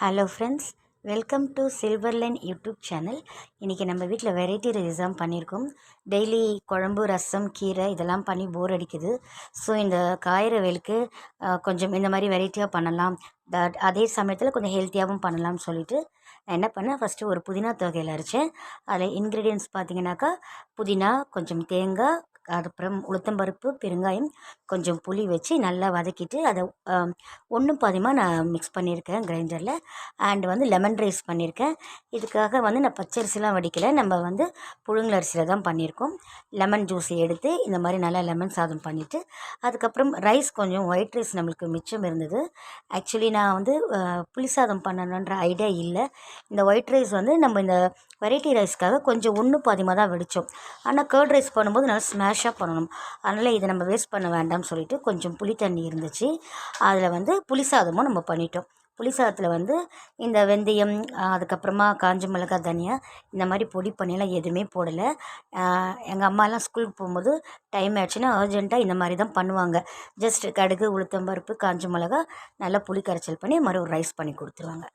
Hello friends, welcome to silver line YouTube channel. இன்றைக்கி நம்ம வீட்டில் வெரைட்டி ரைஸ் தான் பண்ணியிருக்கோம். டெய்லி குழம்பு, ரசம், கீரை இதெல்லாம் பண்ணி போர் அடிக்குது. ஸோ இந்த காய்கறி வெயிலுக்கு கொஞ்சம் இந்த மாதிரி வெரைட்டியாக பண்ணலாம், அதே சமயத்தில் கொஞ்சம் ஹெல்த்தியாகவும் பண்ணலாம்னு சொல்லிட்டு நான் என்ன பண்ணேன், ஃபஸ்ட்டு ஒரு புதினா தொகையில் அரைச்சேன். அதில் இன்க்ரீடியன்ஸ் பார்த்திங்கனாக்கா, புதினா, கொஞ்சம் தேங்காய், அதுக்கப்புறம் உளுத்தம்பருப்பு, பெருங்காயம், கொஞ்சம் புளி வச்சு நல்லா வதக்கிட்டு அதை ஒன்றும் பாதியமாக நான் மிக்ஸ் பண்ணியிருக்கேன் கிரைண்டரில். அண்ட் லெமன் ரைஸ் பண்ணியிருக்கேன். இதுக்காக நான் பச்சரிசிலாம் வடிக்கலை, நம்ம புழுங்கல் அரிசியில் தான் பண்ணியிருக்கோம். லெமன் ஜூஸ் எடுத்து இந்த மாதிரி நல்லா லெமன் சாதம் பண்ணிவிட்டு, அதுக்கப்புறம் ரைஸ் கொஞ்சம் ஒயிட் ரைஸ் நம்மளுக்கு மிச்சம் இருந்தது. ஆக்சுவலி நான் புளி சாதம் பண்ணணுன்ற ஐடியா இல்லை. இந்த ஒயிட் ரைஸ் நம்ம இந்த வெரைட்டி ரைஸ்க்காக கொஞ்சம் ஒன்று பாதியமாக தான் வெடித்தோம். ஆனால் கர்ட் ரைஸ் பண்ணும்போது நல்லா ஸ்மாஷாக பண்ணணும். அதனால் இதை நம்ம வேஸ்ட் பண்ண வேண்டாம்னு சொல்லிட்டு கொஞ்சம் புளி தண்ணி இருந்துச்சு, அதில் புளி சாதமும் நம்ம பண்ணிட்டோம். புளி சாதத்தில் இந்த வெந்தயம், அதுக்கப்புறமா காஞ்ச மிளகாய், தனியா இந்த மாதிரி பொடி பண்ணியெல்லாம் எதுவுமே போடலை. எங்கள் அம்மாலாம் ஸ்கூலுக்கு போகும்போது டைம் ஆயிடுச்சுன்னா அர்ஜெண்ட்டாக இந்த மாதிரி தான் பண்ணுவாங்க. ஜஸ்ட் கடுகு, உளுத்தம்பருப்பு, காஞ்ச மிளகா, நல்லா புளி கரைச்சல் பண்ணி ஒரு ரைஸ் பண்ணி கொடுத்துருவாங்க.